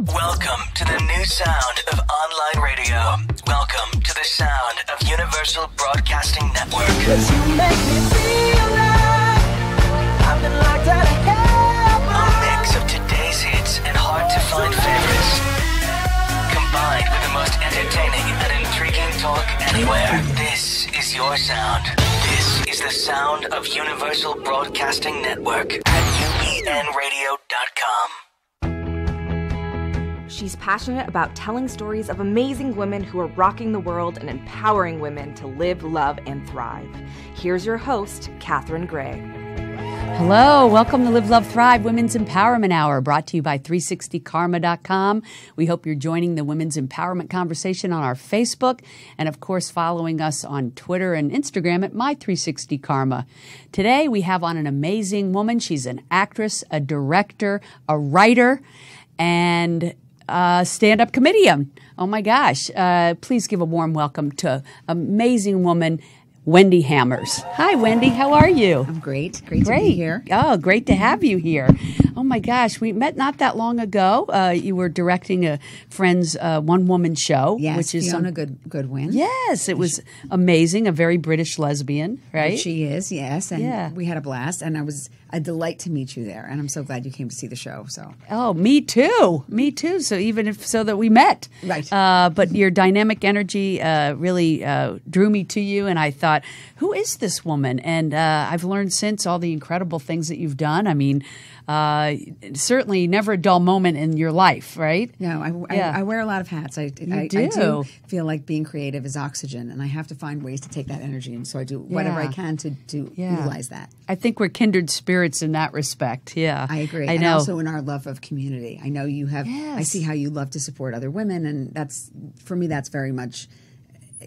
Welcome to the new sound of online radio. Welcome to the sound of Universal Broadcasting Network. 'Cause you make me feel like I've been locked out of heaven. A mix of today's hits and hard-to-find favorites, combined with the most entertaining and intriguing talk anywhere. This is your sound. This is the sound of Universal Broadcasting Network at UBNradio.com. She's passionate about telling stories of amazing women who are rocking the world and empowering women to live, love, and thrive. Here's your host, Katherine Gray. Hello, welcome to Live, Love, Thrive Women's Empowerment Hour, brought to you by 360karma.com. We hope you're joining the Women's Empowerment conversation on our Facebook and, of course, following us on Twitter and Instagram at My360Karma. Today, we have on an amazing woman. She's an actress, a director, a writer, and stand-up comedian. Oh, my gosh. Please give a warm welcome to amazing woman, Wendy Hammers. Hi, Wendy. How are you? I'm great. Great to be here. Oh, great to have you here. Oh, my gosh. We met not that long ago. You were directing a friend's one-woman show. Yes, which is Fiona Goodwin. Yes, it was amazing. A very British lesbian, right? She is, yes. And we had a blast. And it was a delight to meet you there. And I'm so glad you came to see the show. So. Oh, me too. Me too. So even if so that we met. Right. But your dynamic energy really drew me to you. And I thought, who is this woman? And I've learned since all the incredible things that you've done. I mean, certainly never a dull moment in your life, right? No, I wear a lot of hats. I do feel like being creative is oxygen, and I have to find ways to take that energy, and so I do whatever I can to utilize that. I think we're kindred spirits in that respect. Yeah, I agree. I know. And also in our love of community. I know you have. Yes. I see how you love to support other women, and that's for me. That's very much.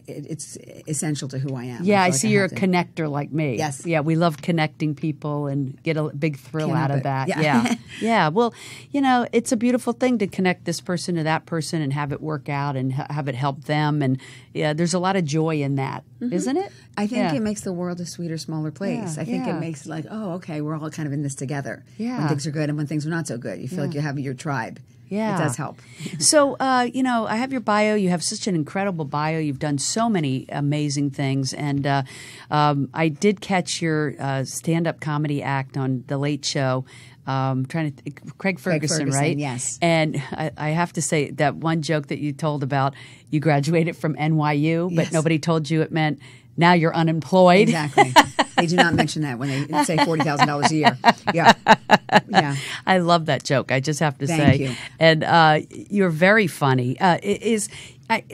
It's essential to who I am. Yeah, I see you're a connector like me. Yes. Yeah, we love connecting people and get a big thrill out of that. Yeah. Yeah. Well, you know, it's a beautiful thing to connect this person to that person and have it work out and have it help them. And yeah, there's a lot of joy in that, isn't it? I think it makes the world a sweeter, smaller place. Yeah, I think it makes like, oh, okay, we're all kind of in this together. Yeah. When things are good and when things are not so good. You feel like you have your tribe. Yeah. It does help. So, you know, I have your bio. You have such an incredible bio. You've done so many amazing things. And I did catch your stand-up comedy act on The Late Show. Craig Ferguson, right? Yes. And I have to say that one joke that you told about you graduated from NYU, but nobody told you it meant now you're unemployed. Exactly. They do not mention that when they say $40,000 a year. Yeah. Yeah. I love that joke. I just have to say. Thank you. And you're very funny.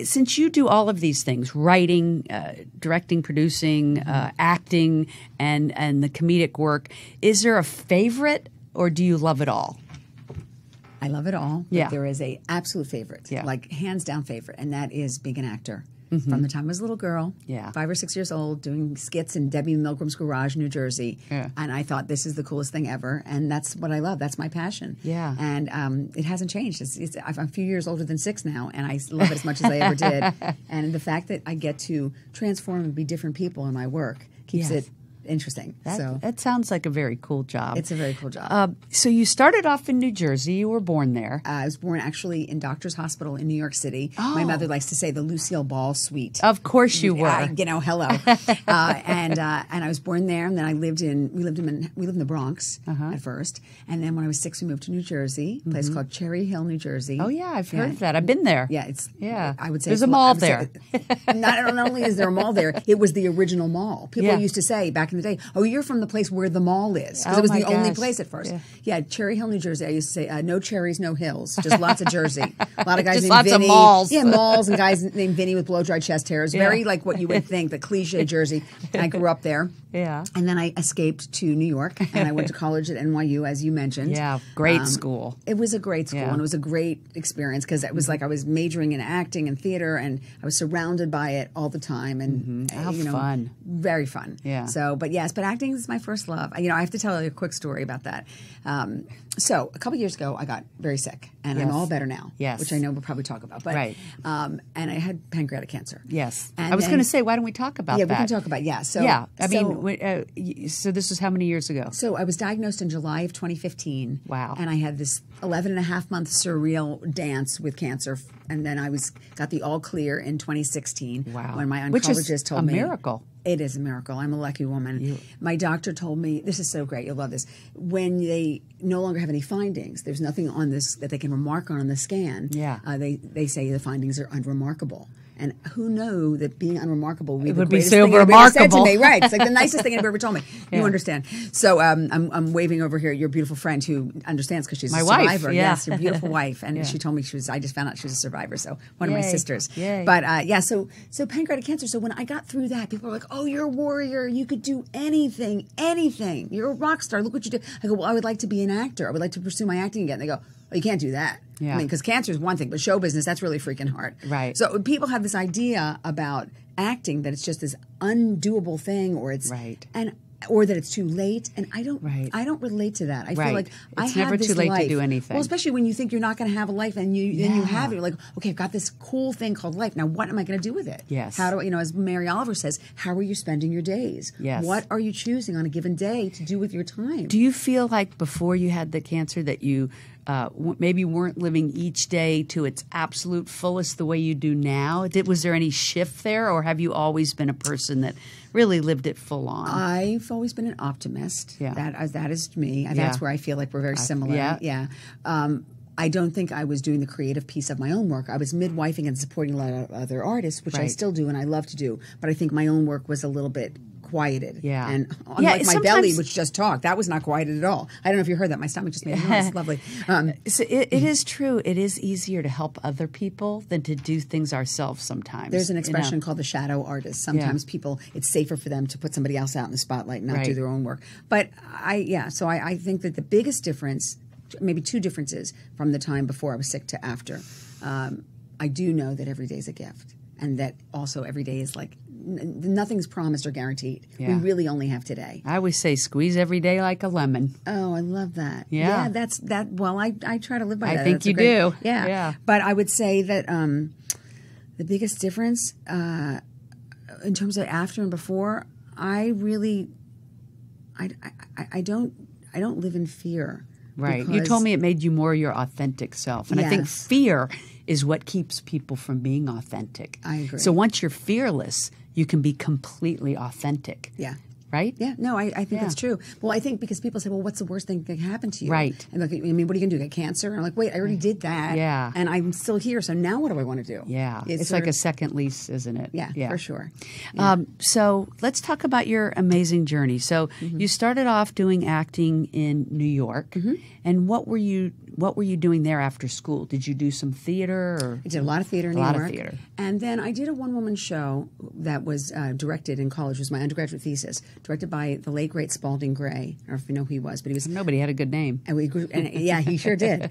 Since you do all of these things, writing, directing, producing, acting, and the comedic work, is there a favorite or do you love it all? I love it all. Yeah. But there is a absolute favorite, like hands down favorite, and that is being an actor. From the time I was a little girl, 5 or 6 years old, doing skits in Debbie Milgram's garage, New Jersey. Yeah. And I thought, this is the coolest thing ever. And that's what I love. That's my passion. Yeah. And it hasn't changed. I'm a few years older than 6 now, and I love it as much as I ever did. And the fact that I get to transform and be different people in my work keeps it interesting. That sounds like a very cool job. It's a very cool job. So you started off in New Jersey. You were born there. I was born actually in Doctors Hospital in New York City. Oh. My mother likes to say the Lucille Ball Suite. Of course you were. Hello. And I was born there, and then we lived in the Bronx at first, and then when I was 6, we moved to New Jersey, a place called Cherry Hill, New Jersey. Oh yeah, I've heard of that. I've been there. Yeah, I would say there's a mall there. Not only is there a mall there, it was the original mall. People used to say back in the day, "Oh, you're from the place where the mall is," because it was the only place at first. Yeah, Cherry Hill, New Jersey. I used to say, "No cherries, no hills." Just lots of Jersey. A lot of guys named Vinny. Lots of malls. Yeah, malls and guys named Vinny with blow-dried chest hairs. Very like what you would think, the cliche Jersey. And I grew up there. Yeah. And then I escaped to New York, and I went to college at NYU, as you mentioned. Yeah, great school. It was a great school, and it was a great experience because it was like I was majoring in acting and theater, and I was surrounded by it all the time. And How fun. Very fun. Yeah. So, but acting is my first love. I have to tell you a quick story about that. So a couple years ago, I got very sick, and I'm all better now. Yes. Which I know we'll probably talk about. But, right. And I had pancreatic cancer. Yes. And I was going to say, why don't we talk about that? Yeah, we can talk about So yeah. I mean, So this was how many years ago? So I was diagnosed in July of 2015. Wow. And I had this 11-and-a-half-month surreal dance with cancer. And then I got the all clear in 2016. Wow. When my oncologist Which is told me. a miracle. It is a miracle. I'm a lucky woman. My doctor told me, this is so great, you'll love this, when they no longer have any findings, there's nothing on this that they can remark on the scan, they say the findings are unremarkable. And who knew that being unremarkable would be the greatest thing anybody ever said to me. Right. It's like the nicest thing anybody ever told me. You understand. So I'm waving over here your beautiful friend who understands because she's a survivor. Wife, Yes, your beautiful wife. And she told me I just found out she was a survivor. So one of my sisters. Yay. But so pancreatic cancer. So when I got through that, people were like, oh, you're a warrior. You could do anything. You're a rock star. Look what you do. I go, well, I would like to be an actor. I would like to pursue my acting again. They go, well, you can't do that. Yeah. I mean, because cancer is one thing, but show business, that's really freaking hard. Right. So people have this idea about acting that it's just this undoable thing, or it's or that it's too late, and I don't relate to that. I feel like it's never too late to do anything. Well, especially when you think you're not going to have a life, and you have it. You're like, okay, I've got this cool thing called life. Now, what am I going to do with it? Yes. How do I, as Mary Oliver says, how are you spending your days? Yes. What are you choosing on a given day to do with your time? Do you feel like before you had the cancer that you maybe weren't living each day to its absolute fullest the way you do now? Was there any shift there, or have you always been a person that really lived it full on? I've always been an optimist. Yeah. That is me. That's where I feel like we're very similar. Yeah. I don't think I was doing the creative piece of my own work. I was midwifing and supporting a lot of other artists, which I still do and I love to do. But I think my own work was a little bit quieted. Yeah. And unlike my belly, which just talked, that was not quieted at all. I don't know if you heard that. My stomach just made a noise. It's lovely. So it is true. It is easier to help other people than to do things ourselves sometimes. There's an expression called the shadow artist. Sometimes people, it's safer for them to put somebody else out in the spotlight and not do their own work. But so I think that the biggest difference, maybe two differences from the time before I was sick to after, I do know that every day is a gift. And that also every day is like, nothing's promised or guaranteed. We really only have today. I always say squeeze every day like a lemon. Oh, I love that. Yeah. That's that. Well, I try to live by that. I think you do. Yeah. But I would say that the biggest difference in terms of after and before, I don't live in fear. Right. You told me it made you more your authentic self. And I think fear is what keeps people from being authentic. I agree. So once you're fearless, you can be completely authentic. Yeah. Right? Yeah. No, I think that's true. Well, I think because people say, well, what's the worst thing that can happen to you? Right. And like, I mean, what are you going to do, get cancer? And I'm like, wait, I already did that. Yeah. And I'm still here, so now what do I want to do? Yeah. It's like a second lease, isn't it? Yeah, for sure. Yeah. So let's talk about your amazing journey. So you started off doing acting in New York. And what were you doing there after school? Did you do some theater? Or? I did a lot of theater in New York. A lot of theater. And then I did a one-woman show that was directed in college. It was my undergraduate thesis, directed by the late, great Spalding Gray. I don't know if you know who he was, but he was... Nobody had a good name. And we grew, and yeah, he sure did.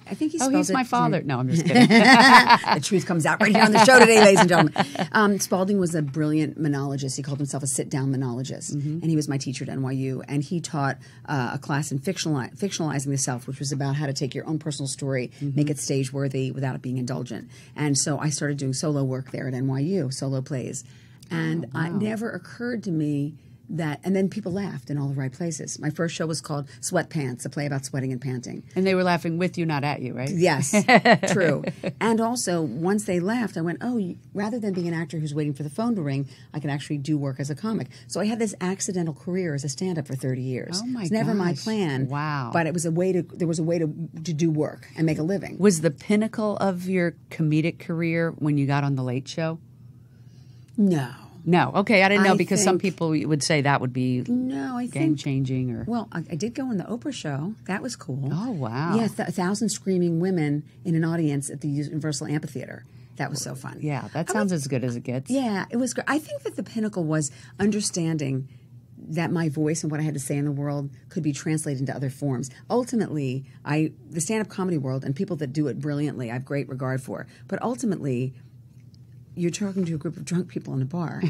I think he spelled he's it, my father. No, I'm just kidding. The truth comes out right here on the show today, ladies and gentlemen. Spalding was a brilliant monologist. He called himself a sit-down monologist. And he was my teacher at NYU. And he taught a class in fictionalizing the self, which was about how to take your own personal story, make it stage-worthy without it being indulgent. And so I started doing solo work there at NYU, solo plays. And it never occurred to me that, and then people laughed in all the right places. My first show was called Sweatpants, a play about sweating and panting. And they were laughing with you, not at you, right? Yes, true. And also, once they laughed, I went, oh, rather than being an actor who's waiting for the phone to ring, I can actually do work as a comic. So I had this accidental career as a stand-up for 30 years. Oh, my gosh. It's never my plan. Wow. But it was there was a way to do work and make a living. Was the pinnacle of your comedic career when you got on The Late Show? No. Okay, I didn't know because some people would say that would be game-changing. Or well, I did go on the Oprah show. That was cool. Oh, wow. Yeah, 1,000 screaming women in an audience at the Universal Amphitheater. That was so fun. Yeah, that sounds as good as it gets. Yeah, it was great. I think that the pinnacle was understanding that my voice and what I had to say in the world could be translated into other forms. Ultimately, the stand-up comedy world and people that do it brilliantly, I have great regard for. But ultimately, you're talking to a group of drunk people in a bar.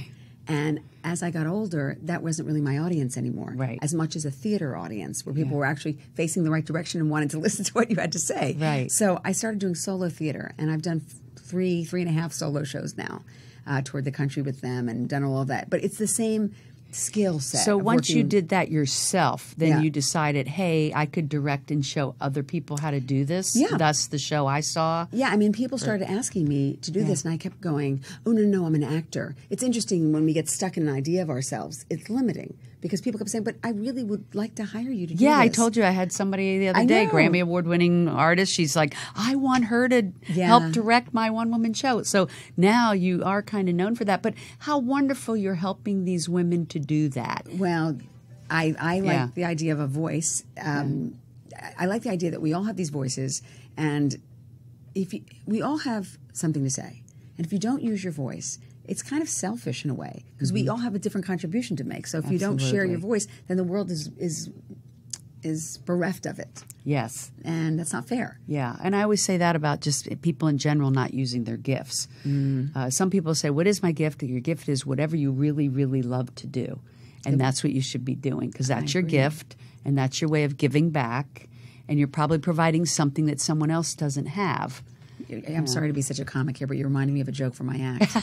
And as I got older, that wasn't really my audience anymore. Right. As much as a theater audience where people were actually facing the right direction and wanted to listen to what you had to say. Right. So I started doing solo theater, and I've done three and a half solo shows now, toured the country with them and done all of that. But it's the same skill set. So once you did that yourself, then you decided, hey, I could direct and show other people how to do this. Yeah. Thus the show I saw. Yeah, I mean, people started asking me to do this, and I kept going, oh, no, I'm an actor. It's interesting when we get stuck in an idea of ourselves. It's limiting because people kept saying, but I really would like to hire you to do this. Yeah, I told you I had somebody the other day, Grammy Award-winning artist. She's like, I want her to help direct my one-woman show. So now you are kind of known for that. But how wonderful you're helping these women to do that. Well, I like the idea of a voice. I like the idea that we all have these voices, and we all have something to say. And if you don't use your voice, it's kind of selfish in a way because we all have a different contribution to make. So if you don't share your voice, then the world is bereft of it. Yes. And that's not fair. Yeah. And I always say that about just people in general not using their gifts. Some people say, what is my gift? Your gift is whatever you really, really love to do. And that's what you should be doing because that's your gift and that's your way of giving back. And you're probably providing something that someone else doesn't have. I'm sorry to be such a comic here, but you're reminding me of a joke from my act,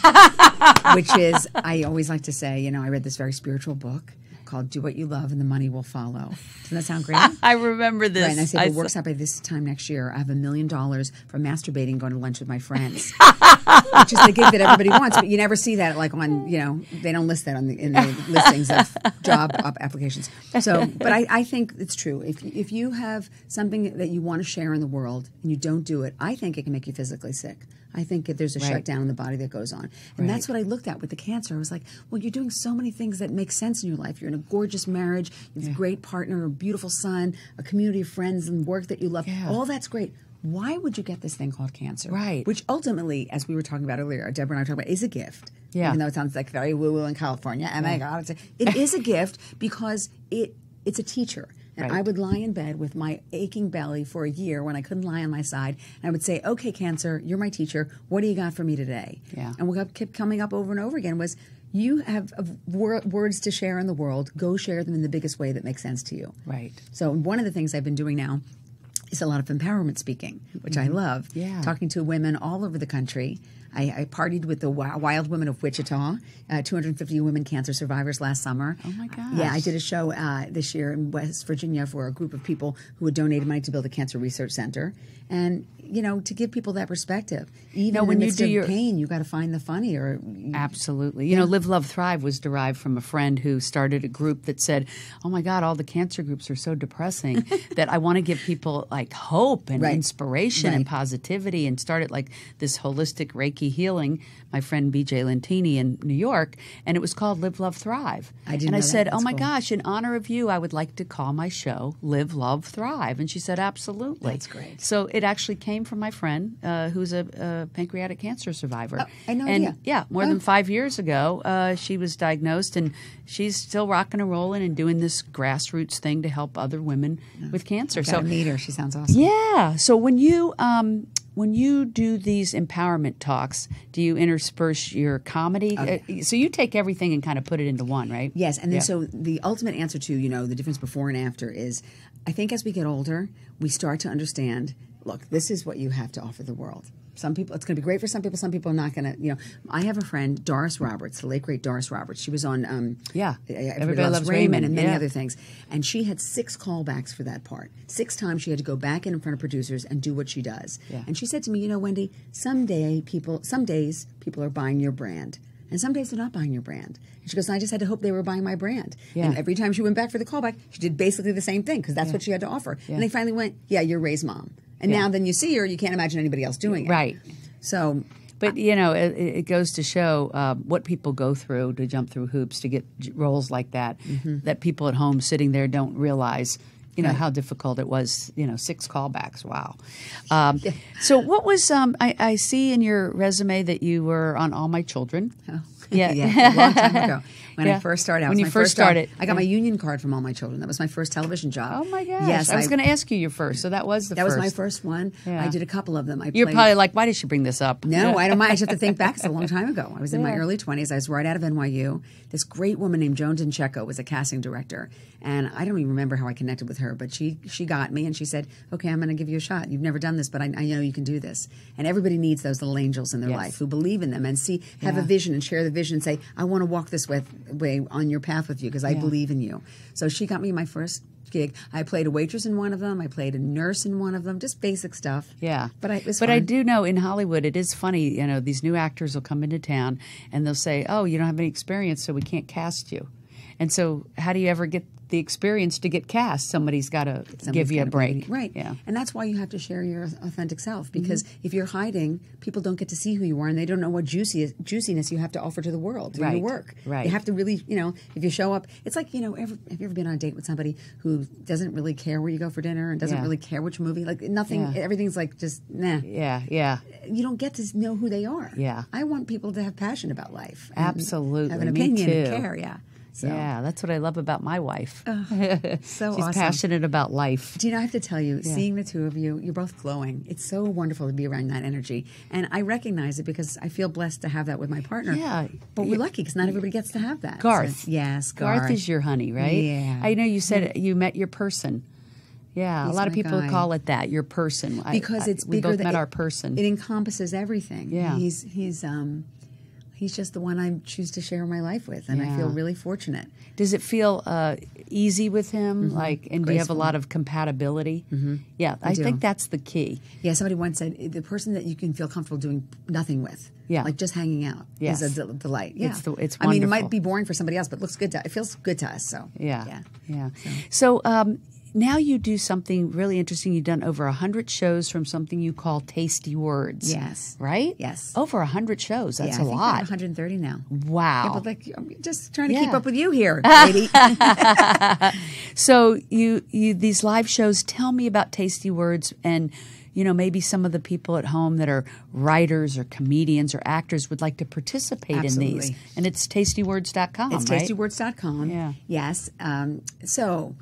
which is I always like to say, I read this very spiritual book called Do What You Love and the Money Will Follow. Doesn't that sound great? I remember this. Right, and I said, it works out by this time next year. I have $1 million for masturbating, going to lunch with my friends, which is the gig that everybody wants. But you never see that like on, they don't list that in the listings of job applications. So, but I think it's true. If you have something that you want to share in the world and you don't do it, I think it can make you physically sick. I think if there's a shutdown in the body that goes on. And that's what I looked at with the cancer. I was like, well, you're doing so many things that make sense in your life. You're in a gorgeous marriage. You have a great partner, a beautiful son, a community of friends, and work that you love. Yeah. All that's great. Why would you get this thing called cancer? Right. Which ultimately, as we were talking about earlier, Deborah and I were talking about, is a gift. Yeah. Even though it sounds like very woo-woo in California. Oh, my God. It is a gift because it's a teacher. And I would lie in bed with my aching belly for a year when I couldn't lie on my side. And I would say, okay, cancer, you're my teacher. What do you got for me today? Yeah. And what kept coming up over and over again was, you have words to share in the world. Go share them in the biggest way that makes sense to you. Right. So one of the things I've been doing now is a lot of empowerment speaking, which I love. Yeah. Talking to women all over the country. I partied with the Wild Women of Wichita, 250 women cancer survivors last summer. Oh, my gosh. Yeah, I did a show this year in West Virginia for a group of people who had donated money to build a cancer research center. And, to give people that perspective. Even when you do your pain, you got to find the funny. Absolutely. Live, Love, Thrive was derived from a friend who started a group that said, oh, my God, all the cancer groups are so depressing that I want to give people, like, hope and inspiration and positivity, and started, like, this holistic Reiki healing, my friend BJ Lentini in New York, and it was called Live, Love, Thrive. I said, oh, my gosh, in honor of you, I would like to call my show Live, Love, Thrive. And she said, absolutely. That's great. So it actually came from my friend who's a pancreatic cancer survivor. Oh, I know. And more than 5 years ago, she was diagnosed, and she's still rocking and rolling and doing this grassroots thing to help other women with cancer. So meet her. She sounds awesome. Yeah. So when you do these empowerment talks, do you intersperse your comedy? Okay. So you take everything and kind of put it into one, right? Yes. And then so the ultimate answer to, the difference before and after is, I think as we get older, we start to understand, look, this is what you have to offer the world. Some people, it's going to be great for some people are not going to, I have a friend, Doris Roberts, the late, great Doris Roberts. She was on Everybody Loves Raymond and many other things. And she had 6 callbacks for that part. 6 times she had to go back in front of producers and do what she does. Yeah. And she said to me, Wendy, some days people are buying your brand. And some days they're not buying your brand. And she goes, I just had to hope they were buying my brand. Yeah. And every time she went back for the callback, she did basically the same thing because that's what she had to offer. Yeah. And they finally went, you're Ray's mom. And now then you see her, you can't imagine anybody else doing it. Right. So... But, it goes to show what people go through to jump through hoops to get roles like that, that people at home sitting there don't realize, how difficult it was, 6 callbacks. Wow. So what was, I see in your resume that you were on All My Children. Oh. Yeah, a long time ago. When I first started, when you first started, I got my union card from All My Children. That was my first television job. Oh my gosh! Yes, I was going to ask you your first. So that was the first. That was my first one. Yeah. I did a couple of them. You're probably like, why did she bring this up? No, I don't mind. I just have to think back. It's a long time ago. I was in my early 20s. I was right out of NYU. This great woman named Joan Dincheco was a casting director, and I don't even remember how I connected with her, but she got me, and she said, "Okay, I'm going to give you a shot. You've never done this, but I know you can do this." And everybody needs those little angels in their life who believe in them and have a vision and share the vision and say, I want to walk this way on your path with you because I believe in you. So she got me my first gig. I played a waitress in one of them. I played a nurse in one of them. Just basic stuff. Yeah. But it was But fun. I do know in Hollywood it is funny, you know, these new actors will come into town and they'll say, oh, you don't have any experience, so we can't cast you. And so how do you ever get the experience to get cast? Somebody's got to give you a break. Right. Yeah. And that's why you have to share your authentic self, because if you're hiding, people don't get to see who you are, and they don't know what juiciness you have to offer to the world through your work. Right. You have to really, you know, if you show up, it's like, you know, have you ever been on a date with somebody who doesn't really care where you go for dinner and doesn't really care which movie? Like nothing, everything's like just, nah. Yeah, yeah. You don't get to know who they are. Yeah. I want people to have passion about life. Absolutely. Have an Me opinion too. and care, yeah. So. Yeah, that's what I love about my wife. So She's awesome. passionate about life. Do you know, I have to tell you, seeing the two of you, you're both glowing. It's so wonderful to be around that energy. And I recognize it because I feel blessed to have that with my partner. Yeah. But we're lucky because not everybody gets to have that. Garth. So, yes, Garth. Garth is your honey, right? Yeah. I know you said you met your person. Yeah, He's a lot of my people guy. call it that, your person. Because it's we bigger both than met it, our person. It encompasses everything. Yeah. He's just the one I choose to share my life with, and I feel really fortunate. Does it feel easy with him? Like, and do you have a Graceful. lot of compatibility? Yeah, I do. think that's the key. Yeah, somebody once said the person that you can feel comfortable doing nothing with, like just hanging out, Yes. is a delight. Yeah, It's I mean, it wonderful. might be boring for somebody else, but it feels good to us. So Yeah. So now you do something really interesting. You've done over 100 shows from something you call Tasty Words. Yes. Right? Yes. Over 100 shows. That's I a think lot. we're 130 now. Wow. Yeah, but like, I'm just trying to keep Yeah. up with you here, lady. So you these live shows, tell me about Tasty Words and, you know, maybe some of the people at home that are writers or comedians or actors would like to participate in these. Absolutely. And it's tastywords.com, It's right? tastywords.com. Yeah. Yes. So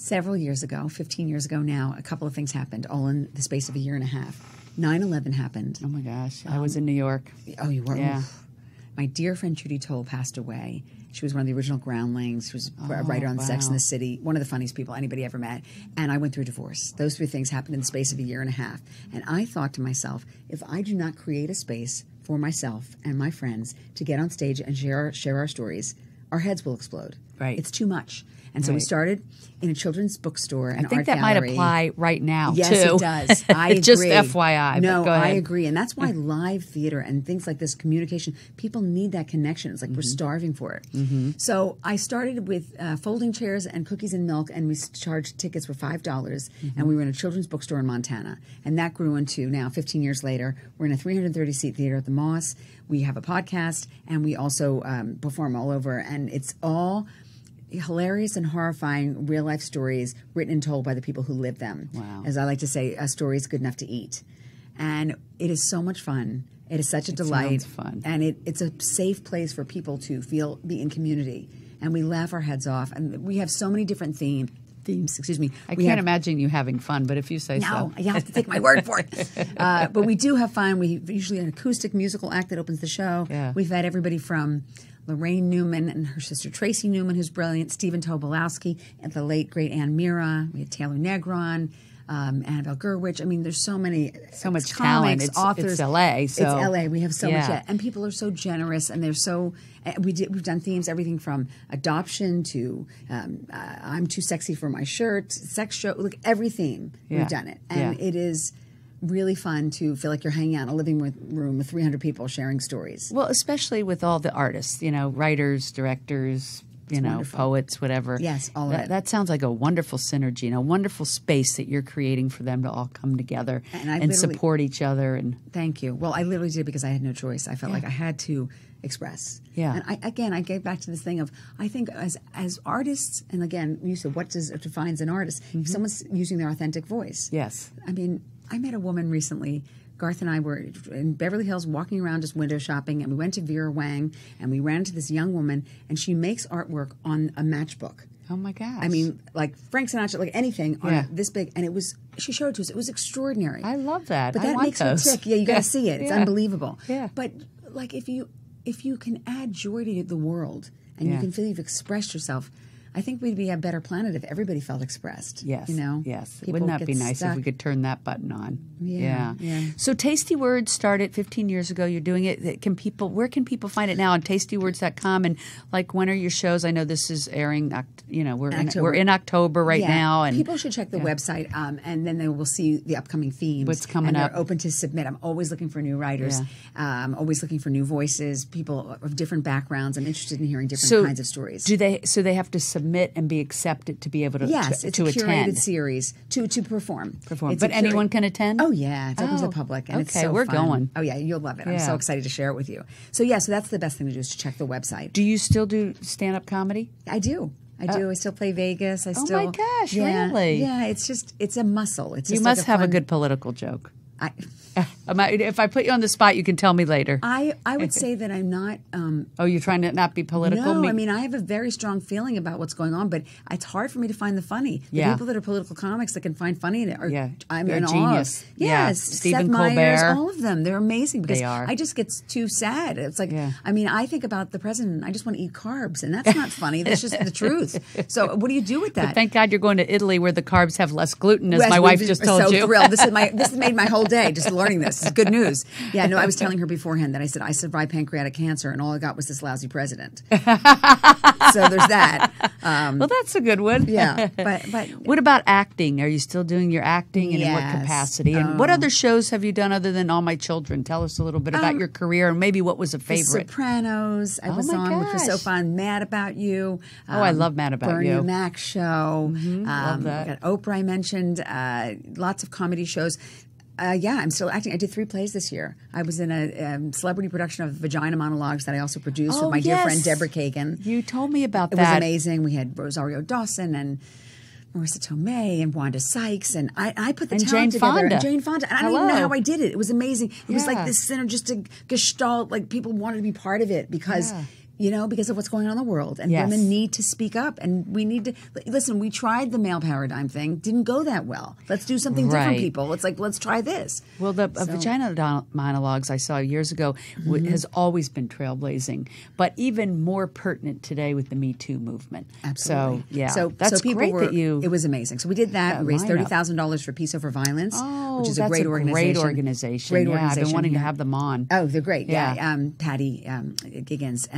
several years ago, 15 years ago now, a couple of things happened all in the space of a year and a half. 9/11 happened. Oh, my gosh. I was in New York. Oh, you were? Yeah. Oof. My dear friend Judy Toll passed away. She was one of the original Groundlings. She was a writer on Sex and the City, one of the funniest people anybody ever met. And I went through divorce. Those three things happened in the space of a year and a half. And I thought to myself, if I do not create a space for myself and my friends to get on stage and share our stories, our heads will explode. Right. It's too much. And so we started in a children's bookstore and I think art that gallery. might apply right now, Yes, too. it does. I agree. Just FYI. No, but go ahead. I agree. And that's why live theater and things like this, communication, people need that connection. It's like we're starving for it. So I started with folding chairs and cookies and milk, and we charged tickets for $5, and we were in a children's bookstore in Montana. And that grew into, now 15 years later, we're in a 330-seat theater at the Moss. We have a podcast, and we also perform all over. And it's all hilarious and horrifying real-life stories written and told by the people who live them. Wow. As I like to say, a story is good enough to eat. And it is so much fun. It is such a delight. sounds fun. And it's a safe place for people to be in community. And we laugh our heads off. And we have so many different themes. Excuse me. I can't imagine you having fun, but if you say so. No, you have to take my word for it. But we do have fun. We usually an acoustic musical act that opens the show. Yeah. We've had everybody from Lorraine Newman and her sister Tracy Newman, who's brilliant, Stephen Tobolowsky, and the late, great Ann Mira. We had Taylor Negron, Annabelle Gurwitch. I mean, there's so many. So much comics, talent. authors. It's L.A., so. It's L.A. We have so much. Yeah. Yeah. And people are so generous, and they're so. We've done themes, everything from adoption to I'm too sexy for my shirt, sex show, like every theme. Yeah. We've done it. And it is really fun to feel like you're hanging out in a living room with 300 people sharing stories. Well, especially with all the artists, you know, writers, directors, you know, wonderful. poets, whatever. Yes, all of it. That sounds like a wonderful synergy and a wonderful space that you're creating for them to all come together and support each other. And thank you. Well, I literally did because I had no choice. I felt like I had to express. Yeah. And I gave back to this thing of, I think as artists, and again, you said what defines an artist? If someone's using their authentic voice. Yes. I mean, I met a woman recently. Garth and I were in Beverly Hills walking around just window shopping, and we went to Vera Wang, and we ran into this young woman, and she makes artwork on a matchbook. Oh, my gosh. I mean, like Frank Sinatra, like anything on this big, and she showed it to us. It was extraordinary. I love that. But I that want makes those. me tick. Yeah, you got to see it. It's unbelievable. Yeah. But like if you can add joy to the world and you can feel you've expressed yourself, I think we'd be a better planet if everybody felt expressed. Yes. You know? Yes. People Wouldn't that get be nice stuck. if we could turn that button on? Yeah. So Tasty Words started 15 years ago. You're doing it. Where can people find it now? On tastywords.com. And like, when are your shows? I know this is airing, we're in October right now. And people should check the website, and then they will see the upcoming themes. What's coming and up. They're open to submit. I'm always looking for new writers. Always looking for new voices, people of different backgrounds. I'm interested in hearing different kinds of stories. Do they have to submit and be accepted to be able to Yes, to it's a curated attend? series to perform. But anyone can attend? Oh yeah, it's open to the public, and it's so we're fun. going. Oh yeah, you'll love it. I'm so excited to share it with you. So that's the best thing to do is to check the website. Do you still do stand-up comedy? I do. I still play Vegas. Oh my gosh, really? Yeah, it's a muscle. It's You just must like have a fun- good political joke. If I put you on the spot, you can tell me later. I would say that I'm not. You're trying to not be political? No, I mean, I have a very strong feeling about what's going on, but it's hard for me to find the funny. The people that are political comics that can find funny in it are, I'm in genius. awe of. Yes, Stephen Seth Colbert. Meyers, all of them. They're amazing because They are. I just get too sad. It's like, I mean, I think about the president, I just want to eat carbs, and that's not funny. That's just the truth. So what do you do with that? But thank God you're going to Italy where the carbs have less gluten, as my wife just told you. So thrilled. This has made my whole day just learning this. It's good news. Yeah, no, I was telling her beforehand that I said I survived pancreatic cancer, and all I got was this lousy president. So there's that. Well, that's a good one. Yeah, but what about acting? Are you still doing your acting, and in what capacity? And what other shows have you done other than All My Children? Tell us a little bit about your career and maybe what was a favorite. The Sopranos. I was on, which was so fun. Mad About You. I love Mad About Bernie You. and Mac show. Love that. We got Oprah. I mentioned lots of comedy shows. I'm still acting. I did 3 plays this year. I was in a celebrity production of Vagina Monologues that I also produced with my dear friend Deborah Kagan. You told me about that. It was amazing. We had Rosario Dawson and Marissa Tomei and Wanda Sykes, and I put the talent Jane together. Fonda. And Jane Fonda. And I don't even know how I did it. It was amazing. It was like this synergistic gestalt. Like people wanted to be part of it because because of what's going on in the world. And women need to speak up. And we need to, listen, we tried the male paradigm thing. Didn't go that well. Let's do something different, people. It's like, let's try this. Well, the Vagina Monologues I saw years ago has always been trailblazing, but even more pertinent today with the Me Too movement. Absolutely. So, that's great that you... It was amazing. So we did that. We raised $30,000 for Peace Over Violence, which is a great organization. Great organization. Great organization. I've been wanting to have them on. Oh, they're great. Yeah. Patty Giggins.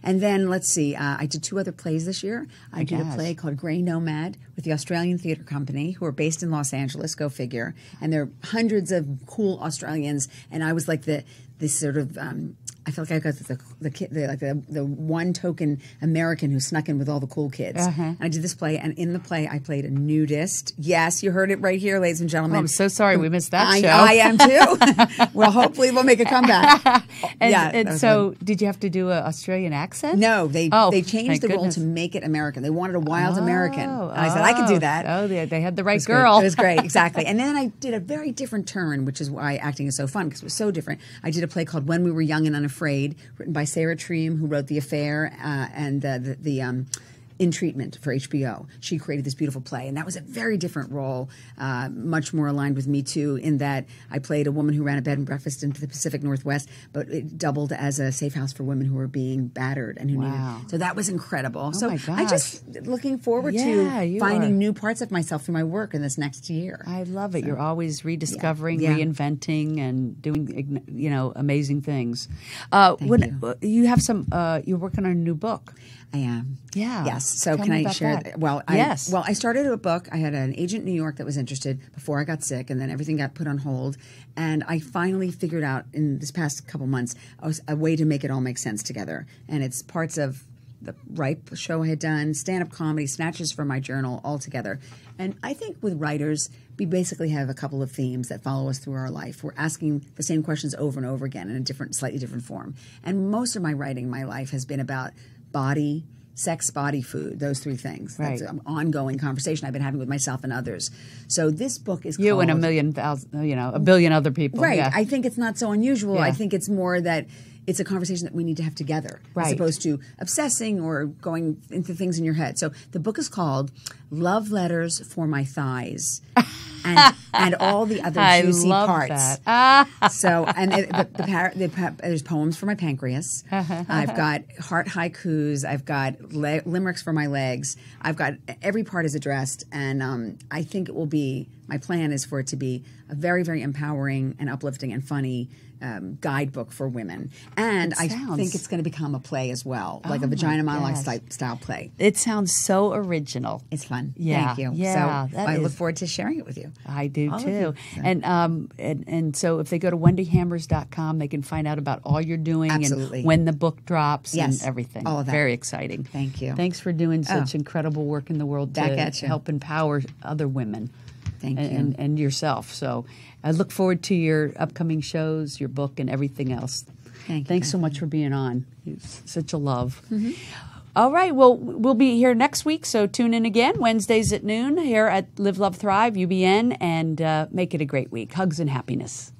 And then let's see. I did 2 other plays this year. I did a play called Grey Nomad with the Australian Theatre Company, who are based in Los Angeles. Go figure. And there are hundreds of cool Australians. And I was like this sort of. I felt like I got the one token American who snuck in with all the cool kids. And I did this play, and in the play, I played a nudist. Yes, you heard it right here, ladies and gentlemen. Oh, I'm so sorry we missed that show. I am too. Well, hopefully we'll make a comeback. And so, did you have to do an Australian accent? No, they changed the role to make it American. They wanted a wild American. And I said, I can do that. Oh, they had the right girl. It was great, exactly. And then I did a very different turn, which is why acting is so fun, because it was so different. I did a play called When We Were Young and Unafraid, written by Sarah Treem, who wrote The Affair and the In Treatment for HBO. She created this beautiful play, and that was a very different role, much more aligned with Me Too, in that I played a woman who ran a bed and breakfast in the Pacific Northwest, but it doubled as a safe house for women who were being battered and who needed. So that was incredible. Oh so my gosh. I just looking forward to finding new parts of myself through my work in this next year. I love it. You're always rediscovering, reinventing, and doing amazing things. You have you're working on a new book. I am. Yeah. Yes. So Tell can me I about share? that. I started a book. I had an agent in New York that was interested before I got sick, and then everything got put on hold. And I finally figured out in this past couple months a way to make it all make sense together. And it's parts of the Ripe show I had done, stand-up comedy, snatches from my journal, all together. And I think with writers, we basically have a couple of themes that follow us through our life. We're asking the same questions over and over again in a slightly different form. And most of my writing in my life has been about body, sex, body, food, those 3 things. Right. That's an ongoing conversation I've been having with myself and others. So this book is you called... and a billion other people. Right. Yeah. I think it's not so unusual. Yeah. I think it's more that it's a conversation that we need to have together, as opposed to obsessing or going into things in your head. So the book is called Love Letters for My Thighs. and all the other juicy parts. So, and there's poems for my pancreas. I've got heart haikus. I've got limericks for my legs. I've got every part is addressed, and I think it will be. My plan is for it to be a very, very empowering and uplifting and funny guidebook for women. And I think it's going to become a play as well, like a vagina monologue style play. It sounds so original. It's fun. Yeah. Thank you. Yeah, so I look forward to sharing it with you. I do too. So. And so if they go to wendyhammers.com, they can find out about all you're doing and when the book drops and everything. All of that. Very exciting. Thank you. Thanks for doing such incredible work in the world to help empower other women. Thank you. And yourself. So I look forward to your upcoming shows, your book, and everything else. Thanks so much for being on. It's such a love. Mm-hmm. All right. Well, we'll be here next week, so tune in again, Wednesdays at noon here at Live, Love, Thrive, UBN, and make it a great week. Hugs and happiness.